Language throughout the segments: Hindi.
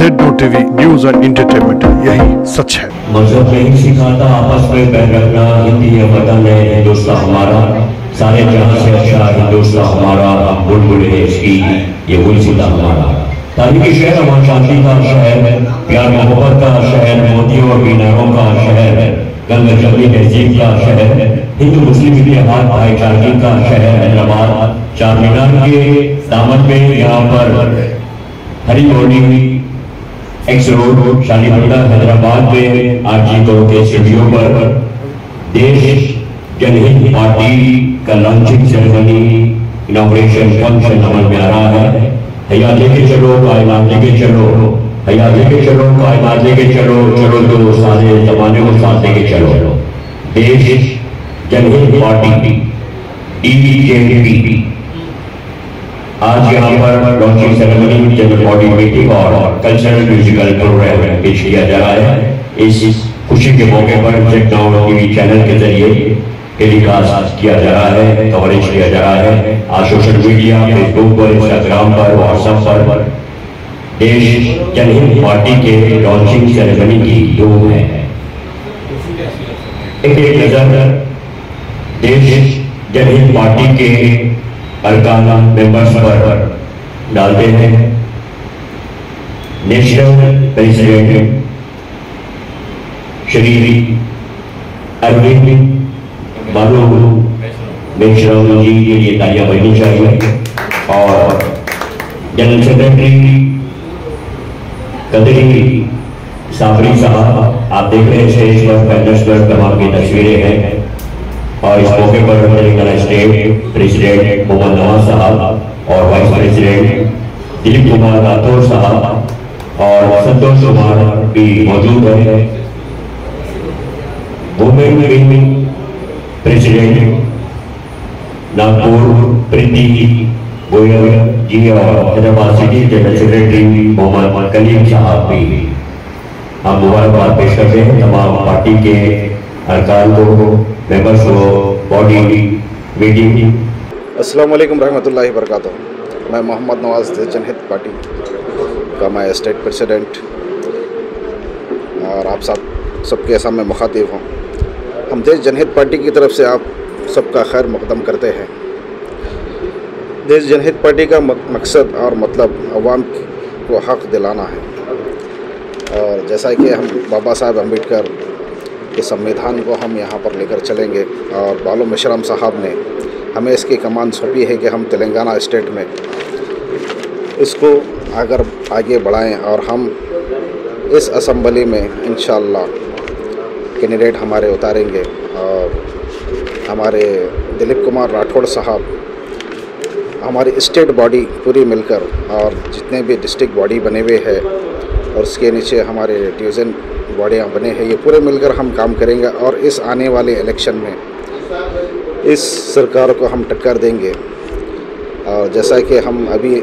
Z2 TV news and entertainment, यही सच है। मजहब नहीं सिखाता आपस में बैर रखना, हिंदी है वतन है हिंदुस्तान हमारा, सारे जहां से अच्छा हिंदुस्तान हमारा, हम बुलबुल है इसकी ये गुलसिता हमारा। तारीखी शहर अमन शांति का शहर, प्यार मोहब्बत का शहर, मोतियों और मीनारों का शहर, गंगा जमनी तहजीब का शहर, हिंदू मुस्लिम इतिहाद भाईचारगी का शहर हैदराबाद। चार मीनार के दामन में यहाँ पर Hari boarding X road Shalimar Hyderabad में आरजी करोड़ के सीढ़ियों पर देश जनहित पार्टी का लॉन्चिंग सेरेमनी इनॉग्रेशन फंक्शन अमल में आ रहा है। हैया लेके चलो कायनात लेके चलो, हैया लेके चलो कायनात लेके चलो, चलो तो सारे जमाने को साथ लेके चलो। देश जनहित पार्टी DJP आज यहाँ पर launching ceremony, general body meeting और कल्चरल म्यूजिकल प्रोग्राम पेश किया जा रहा है। इस खुशी के मौके पर Z2 टीवी चैनल के जरिए टेलीकास्ट किया जा रहा है, कवरेज किया जा रहा है। आज सोशल मीडिया फेसबुक पर, इंस्टाग्राम पर, व्हाट्सएप पर देश जनहित पार्टी के लॉन्चिंग सेरेमनी की धूम है। एक नजर देश जनहित पार्टी के अरकान मेंबर्स पर डालते हैं। नेशनल प्रेसिडेंट श्री अरविंद बालू मेश्राम जी के लिए तालियां बजनी चाहिए। और जनरल सेक्रेटरी कदरी साबरी साहब, आप देख रहे हैं स्टेज पर पैनल्स पर तमाम की तस्वीरें हैं। और इस मौके पर तेलंगाना स्टेट प्रेसिडेंट मोहम्मद नवाज साहब और वाइस प्रेसिडेंट दिलीप कुमार राठौर साहब और संतोष कुमार भी मौजूद है। Women wing president Nagpur Preeti Goyal ji और Hyderabad city general secretary Mohammed Kaleem साहब भी हम मुबारकबाद पेश करते हैं तमाम पार्टी के अरकान को, मेंबर्स को, बॉडी मीटिंग। अस्सलाम वालेकुम रहमतुल्लाहि बरकातुहू। मैं मोहम्मद नवाज देश जनहित पार्टी का मैं स्टेट प्रेसिडेंट और आप सबके सामने मुखातिब हूँ। हम देश जनहित पार्टी की तरफ से आप सबका खैर मुक़द्दम करते हैं। देश जनहित पार्टी का मकसद और मतलब अवाम को हक़ दिलाना है। और जैसा कि हम बाबा साहब अम्बेडकर के संविधान को हम यहाँ पर लेकर चलेंगे और बालू मेश्राम साहब ने हमें इसकी कमान सौंपी है कि हम तेलंगाना स्टेट में इसको अगर आगे बढ़ाएं और हम इस असम्बली में इंशाअल्लाह कैंडिडेट हमारे उतारेंगे। और हमारे दिलीप कुमार राठौड़ साहब हमारी स्टेट बॉडी पूरी मिलकर और जितने भी डिस्ट्रिक्ट बॉडी बने हुए हैं और उसके नीचे हमारे डिवीज़न बॉडियाँ बने हैं, ये पूरे मिलकर हम काम करेंगे और इस आने वाले इलेक्शन में इस सरकार को हम टक्कर देंगे। और जैसा कि हम अभी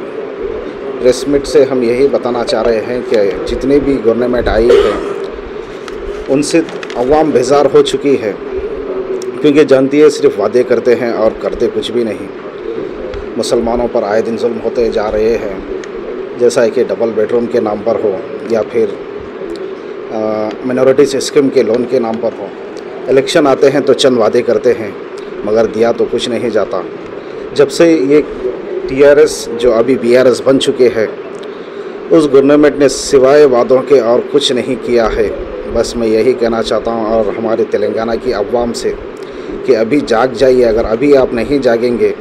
प्रेस मीट से हम यही बताना चाह रहे हैं कि जितनी भी गवर्नमेंट आई है उनसे अवाम बेजार हो चुकी है, क्योंकि जानती है सिर्फ वादे करते हैं और करते कुछ भी नहीं। मुसलमानों पर आए दिन जुल्म होते जा रहे हैं, जैसा कि डबल बेडरूम के नाम पर हो या फिर मिनॉरिटीज़ स्कीम के लोन के नाम पर हो। इलेक्शन आते हैं तो चंद वादे करते हैं मगर दिया तो कुछ नहीं जाता। जब से ये TRS जो अभी BRS बन चुके हैं, उस गवर्नमेंट ने सिवाय वादों के और कुछ नहीं किया है। बस मैं यही कहना चाहता हूँ और हमारे तेलंगाना की अवाम से कि अभी जाग जाइए। अगर अभी आप नहीं जागेंगे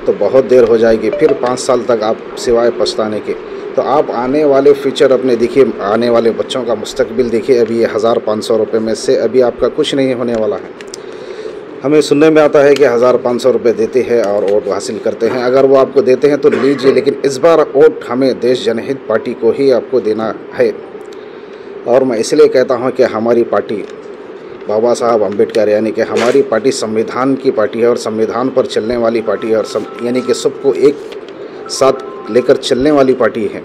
तो बहुत देर हो जाएगी, फिर 5 साल तक आप सिवाय पछताने के। तो आप आने वाले फ्यूचर अपने देखिए, आने वाले बच्चों का मुस्तकबिल देखिए। अभी ये 1500 रुपये में से अभी आपका कुछ नहीं होने वाला है। हमें सुनने में आता है कि 1500 रुपये देते हैं और वोट हासिल करते हैं। अगर वो आपको देते हैं तो लीजिए, लेकिन इस बार वोट हमें देश जनहित पार्टी को ही आपको देना है। और मैं इसलिए कहता हूँ कि हमारी पार्टी बाबा साहब अम्बेडकर यानी कि हमारी पार्टी संविधान की पार्टी है और संविधान पर चलने वाली पार्टी है और यानी कि सबको एक साथ लेकर चलने वाली पार्टी है।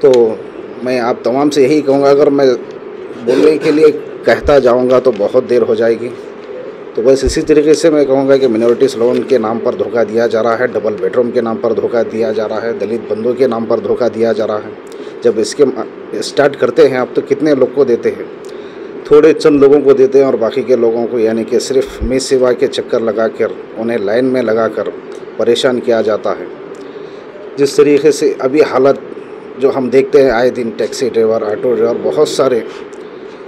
तो मैं आप तमाम से यही कहूँगा, अगर मैं बोलने के लिए कहता जाऊँगा तो बहुत देर हो जाएगी। तो बस इसी तरीके से मैं कहूँगा कि मिनॉरिटीज़ लोन के नाम पर धोखा दिया जा रहा है, डबल बेडरूम के नाम पर धोखा दिया जा रहा है, दलित बंधु के नाम पर धोखा दिया जा रहा है। जब इसके स्टार्ट करते हैं आप तो कितने लोग को देते हैं? थोड़े चंद लोगों को देते हैं और बाकी के लोगों को यानी कि सिर्फ मी सेवा के चक्कर लगाकर उन्हें लाइन में लगाकर परेशान किया जाता है। जिस तरीके से अभी हालत जो हम देखते हैं आए दिन, टैक्सी ड्राइवर, ऑटो ड्राइवर, बहुत सारे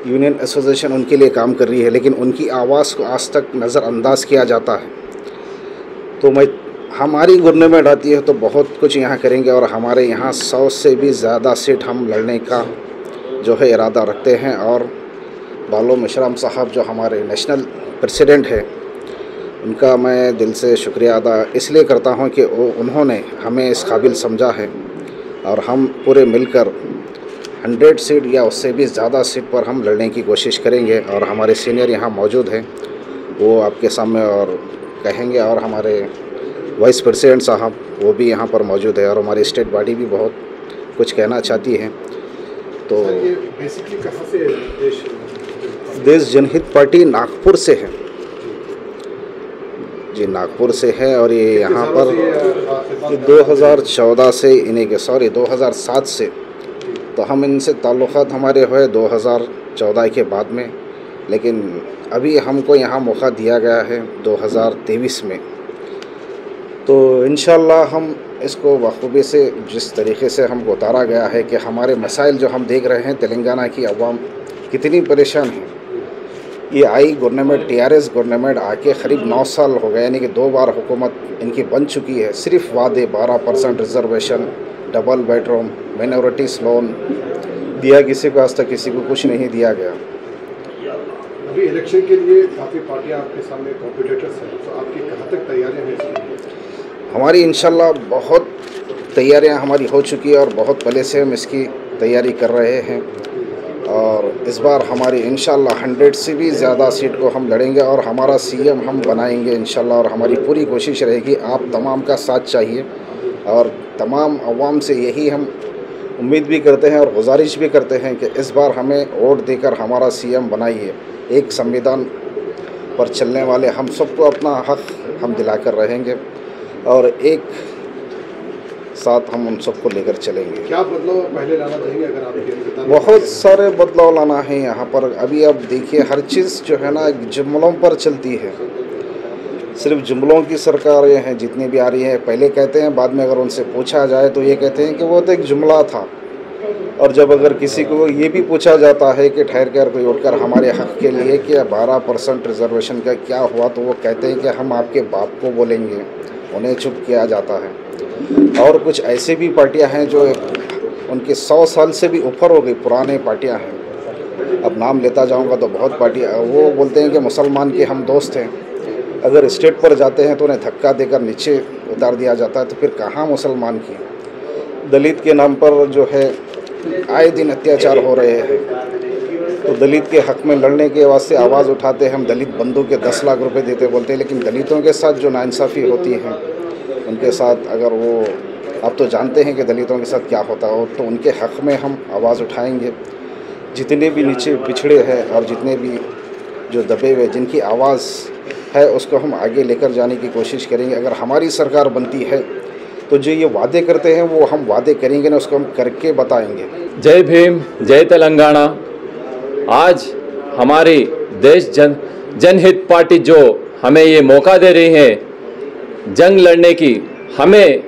यूनियन एसोसिएशन उनके लिए काम कर रही है, लेकिन उनकी आवाज़ को आज तक नज़रअंदाज किया जाता है। तो हमारी गवर्नमेंट आती है तो बहुत कुछ यहाँ करेंगे और हमारे यहाँ 100 से भी ज़्यादा सीट हम लड़ने का जो है इरादा रखते हैं। और बालो मेश्राम साहब जो हमारे नेशनल प्रेसिडेंट है, उनका मैं दिल से शुक्रिया अदा इसलिए करता हूँ कि उन्होंने हमें इस काबिल समझा है और हम पूरे मिलकर 100 सीट या उससे भी ज़्यादा सीट पर हम लड़ने की कोशिश करेंगे। और हमारे सीनियर यहाँ मौजूद हैं, वो आपके सामने और कहेंगे, और हमारे वाइस प्रेसिडेंट साहब वो भी यहाँ पर मौजूद है, और हमारी स्टेट बॉडी भी बहुत कुछ कहना चाहती है। तो ये बेसिकली कहाँ से देश जनहित पार्टी नागपुर से है जी, नागपुर से है। और ये यहाँ पर 2014 से इन्हीं के 2007 से, तो हम इनसे ताल्लुक़ात हमारे हुए 2014 के बाद में, लेकिन अभी हमको यहाँ मौका दिया गया है 2023 में। तो इंशाल्लाह हम इसको बखूबी से, जिस तरीके से हमको उतारा गया है कि हमारे मसाइल जो हम देख रहे हैं, तेलंगाना की अवाम कितनी परेशान है। ये आई गवर्नमेंट, TRS गवर्नमेंट आके करीब 9 साल हो गए, यानी कि 2 बार हुकूमत इनकी बन चुकी है। सिर्फ वादे, 12% reservation, double bedroom, minorities loan दिया, किसी को आज तक किसी को कुछ नहीं दिया गया। अभी इलेक्शन के लिए काफ़ी पार्टियां आपके सामने कॉम्पिटिटर्स हैं, तो आपकी कहाँ तक तैयारियां हैं इसकी? हमारी इंशाल्लाह बहुत तैयारियां हमारी हो चुकी है और बहुत पहले से हम इसकी तैयारी कर रहे हैं। और इस बार हमारी इंशाल्लाह 100 से भी ज़्यादा सीट को हम लड़ेंगे और हमारा CM हम बनाएंगे इंशाल्लाह। और हमारी पूरी कोशिश रहेगी, आप तमाम का साथ चाहिए और तमाम अवाम से यही हम उम्मीद भी करते हैं और गुजारिश भी करते हैं कि इस बार हमें वोट देकर हमारा CM बनाइए। एक संविधान पर चलने वाले हम सबको अपना हक हम दिलाकर रहेंगे और एक साथ हम उन सबको लेकर चलेंगे। क्या बदलाव पहले लाना चाहेंगे अगर आप? बहुत सारे बदलाव लाना है यहाँ पर। अभी अब देखिए, हर चीज़ जो है ना जुमलों पर चलती है, सिर्फ जुमलों की सरकारें हैं जितनी भी आ रही हैं। पहले कहते हैं, बाद में अगर उनसे पूछा जाए तो ये कहते हैं कि वो तो एक जुमला था। और जब अगर किसी को ये भी पूछा जाता है कि ठहर कर कोई उठकर हमारे हक़ के लिए कि 12% रिजर्वेशन का क्या हुआ, तो वो कहते हैं कि हम आपके बाप को बोलेंगे, उन्हें चुप किया जाता है। और कुछ ऐसे भी पार्टियां हैं जो उनके 100 साल से भी ऊपर हो गई, पुराने पार्टियां हैं। अब नाम लेता जाऊंगा तो बहुत पार्टियां, वो बोलते हैं कि मुसलमान के हम दोस्त हैं। अगर स्टेट पर जाते हैं तो उन्हें धक्का देकर नीचे उतार दिया जाता है, तो फिर कहाँ मुसलमान की। दलित के नाम पर जो है आए दिन अत्याचार हो रहे हैं, तो दलित के हक़ में लड़ने के वास्ते आवाज़ उठाते हैं। हम दलित बंधु के 10 लाख रुपए देते बोलते हैं, लेकिन दलितों के साथ जो नाइंसाफ़ी होती है उनके साथ, अगर वो, आप तो जानते हैं कि दलितों के साथ क्या होता हो, तो उनके हक़ में हम आवाज़ उठाएंगे। जितने भी नीचे पिछड़े हैं और जितने भी जो दबे हुए, जिनकी आवाज़ है, उसको हम आगे लेकर जाने की कोशिश करेंगे। अगर हमारी सरकार बनती है तो जो ये वादे करते हैं वो हम वादे करेंगे ना, उसको हम करके बताएंगे। जय भीम, जय तेलंगाना। आज हमारी देश जनहित पार्टी जो हमें ये मौका दे रही है जंग लड़ने की, हमें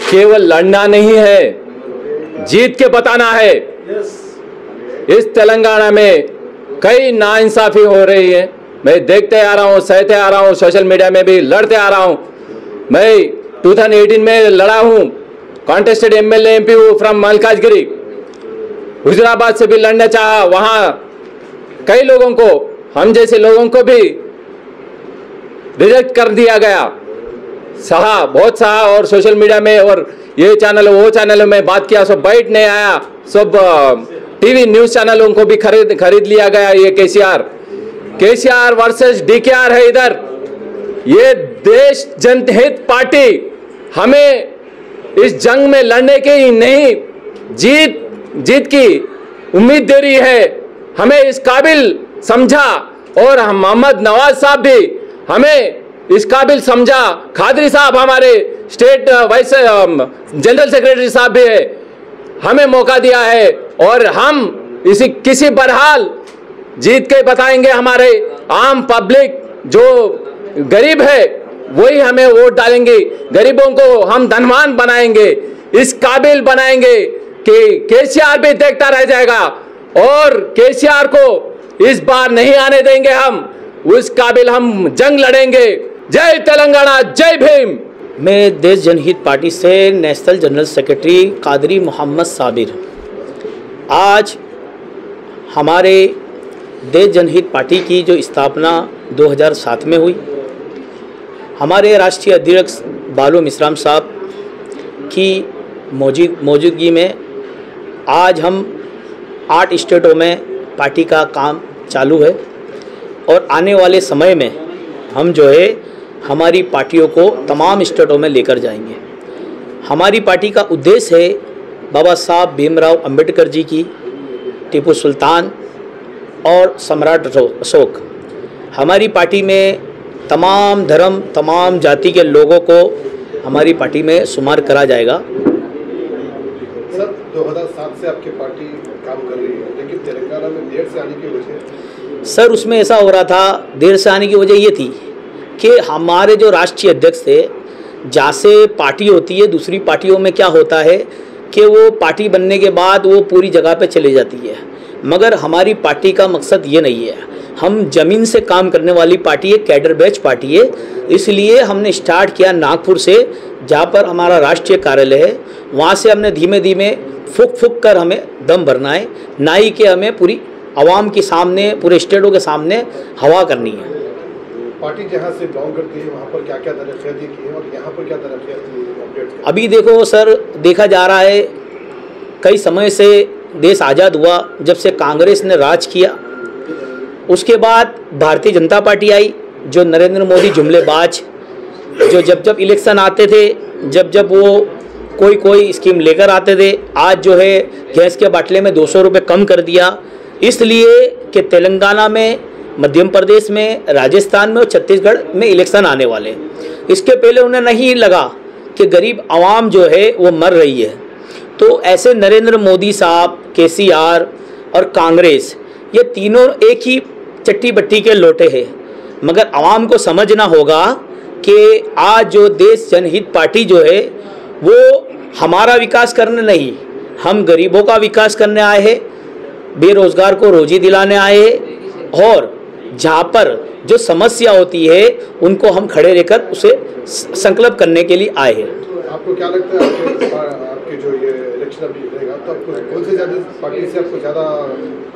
केवल लड़ना नहीं है, जीत के बताना है। इस तेलंगाना में कई नाइंसाफ़ी हो रही है, मैं देखते आ रहा हूँ, सहते आ रहा हूँ, सोशल मीडिया में भी लड़ते आ रहा हूँ। मैं 2018 में लड़ा हूँ, कॉन्टेस्टेड MLA MP हूँ फ्रॉम मलकाजगिरी। हुजराबाद से भी लड़ना चाहा, वहाँ कई लोगों को, हम जैसे लोगों को भी रिजेक्ट कर दिया गया। बहुत सहा और सोशल मीडिया में और ये चैनल वो चैनल में बात किया, सब बैठ नहीं आया, सब TV न्यूज़ चैनलों को भी खरीद लिया गया। ये KCR वर्सेस DKR है इधर। ये देश जनहित पार्टी हमें इस जंग में लड़ने के ही नहीं, जीत की उम्मीद दे रही है। हमें इस काबिल समझा और मोहम्मद नवाज साहब भी हमें इस काबिल समझा। खादरी साहब हमारे स्टेट वाइस जनरल सेक्रेटरी साहब भी है। हमें मौका दिया है और हम इसी किसी बहरहाल जीत के बताएंगे। हमारे आम पब्लिक जो गरीब है वही हमें वोट डालेंगे। गरीबों को हम धनवान बनाएंगे, इस काबिल बनाएंगे कि केसीआर भी देखता रह जाएगा और केसीआर को इस बार नहीं आने देंगे। हम उस काबिल हम जंग लड़ेंगे। जय तेलंगाना, जय भीम। मैं देश जनहित पार्टी से national general secretary Qadri Mohammed Sabir. आज हमारे देश जनहित पार्टी की जो स्थापना 2007 में हुई, हमारे राष्ट्रीय अध्यक्ष बालू मिश्राम साहब की मौजूदगी में आज हम 8 स्टेटों में पार्टी का काम चालू है और आने वाले समय में हम जो है हमारी पार्टियों को तमाम स्टेटों में लेकर जाएंगे। हमारी पार्टी का उद्देश्य है बाबा साहब भीमराव अंबेडकर जी की, टीपू सुल्तान और सम्राट अशोक। हमारी पार्टी में तमाम धर्म, तमाम जाति के लोगों को हमारी पार्टी में शुमार करा जाएगा। सर, 2007 से आपकी पार्टी काम कर रही है, लेकिन तेलंगाना में देर से आने की वजह? सर, उसमें ऐसा हो रहा था, देर से आने की वजह ये थी कि हमारे जो राष्ट्रीय अध्यक्ष थे, जैसे पार्टी होती है, दूसरी पार्टियों में क्या होता है कि वो पार्टी बनने के बाद वो पूरी जगह पे चली जाती है, मगर हमारी पार्टी का मकसद ये नहीं है। हम ज़मीन से काम करने वाली पार्टी है, कैडर बैच पार्टी है। इसलिए हमने स्टार्ट किया नागपुर से, जहाँ पर हमारा राष्ट्रीय कार्यालय है। वहाँ से हमने धीमे धीमे फूक फूक कर हमें दम भरना है, ना ही कि हमें पूरी आवाम के सामने, पूरे स्टेटों के सामने हवा करनी है। पार्टी जहाँ से बिलोंग करती है वहाँ पर क्या क्या तरक्की की है और यहाँ पर क्या तरक्की? अभी देखो सर, देखा जा रहा है कई समय से देश आज़ाद हुआ, जब से कांग्रेस ने राज किया, उसके बाद भारतीय जनता पार्टी आई, जो नरेंद्र मोदी जुमलेबाज, जो जब जब इलेक्शन आते थे, जब जब वो कोई स्कीम लेकर आते थे, आज जो है गैस के बाटले में 200 रुपये कम कर दिया, इसलिए कि तेलंगाना में, मध्य प्रदेश में, राजस्थान में और छत्तीसगढ़ में इलेक्शन आने वाले। इसके पहले उन्हें नहीं लगा कि गरीब आवाम जो है वो मर रही है। तो ऐसे नरेंद्र मोदी साहब, केसीआर और कांग्रेस, ये तीनों एक ही चट्टी बट्टी के लोटे हैं। मगर आवाम को समझना होगा कि आज जो देश जनहित पार्टी जो है वो हमारा विकास करने नहीं, हम गरीबों का विकास करने आए हैं, बेरोजगार को रोजी दिलाने आए हैं और जहाँ पर जो समस्या होती है उनको हम खड़े रहकर उसे संकल्प करने के लिए आए हैं। आपको क्या लगता है आपके जो ये इलेक्शन अभी रहेगा तो आपको कौन सी पार्टी से आपको ज़्यादा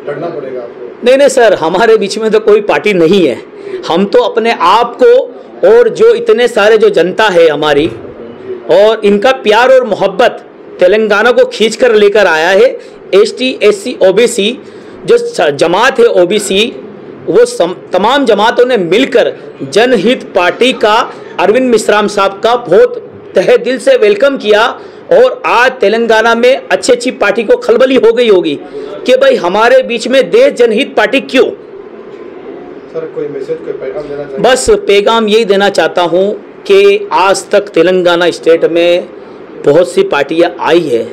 लड़ना पड़ेगा आपको? नहीं सर, हमारे बीच में तो कोई पार्टी नहीं है। हम तो अपने आप को और जो इतने सारे जो जनता है हमारी और इनका प्यार और मोहब्बत तेलंगाना को खींच कर लेकर आया है। ST SC OBC जो जमात है OBC, वो तमाम जमातों ने मिलकर जनहित पार्टी का अरविंद मिश्राम साहब का बहुत तहे दिल से वेलकम किया और आज तेलंगाना में अच्छी पार्टी को खलबली हो गई होगी कि भाई हमारे बीच में देश जनहित पार्टी क्यों। सर, कोई मैसेज, कोई पैगाम देना चाहिए? बस पैगाम यही देना चाहता हूँ कि आज तक तेलंगाना स्टेट में बहुत सी पार्टियाँ आई है,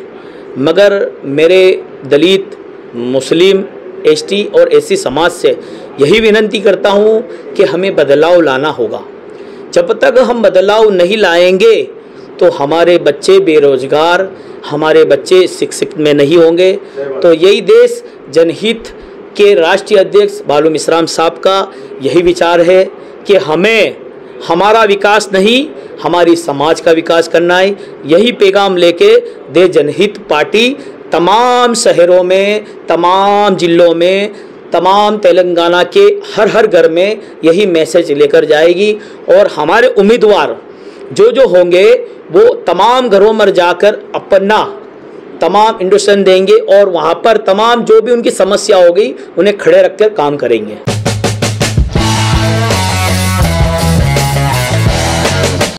मगर मेरे दलित, मुस्लिम, ST और SC समाज से यही विनती करता हूँ कि हमें बदलाव लाना होगा। जब तक हम बदलाव नहीं लाएंगे तो हमारे बच्चे बेरोजगार, हमारे बच्चे शिक्षित में नहीं होंगे। तो यही देश जनहित के राष्ट्रीय अध्यक्ष बालू मिश्राम साहब का यही विचार है कि हमें हमारा विकास नहीं, हमारी समाज का विकास करना है। यही पैगाम लेके देश जनहित पार्टी तमाम शहरों में, तमाम जिलों में, तमाम तेलंगाना के हर घर में यही मैसेज लेकर जाएगी और हमारे उम्मीदवार जो होंगे वो तमाम घरों में जाकर अपना तमाम इंडक्शन देंगे और वहाँ पर तमाम जो भी उनकी समस्या होगी उन्हें खड़े रखकर काम करेंगे।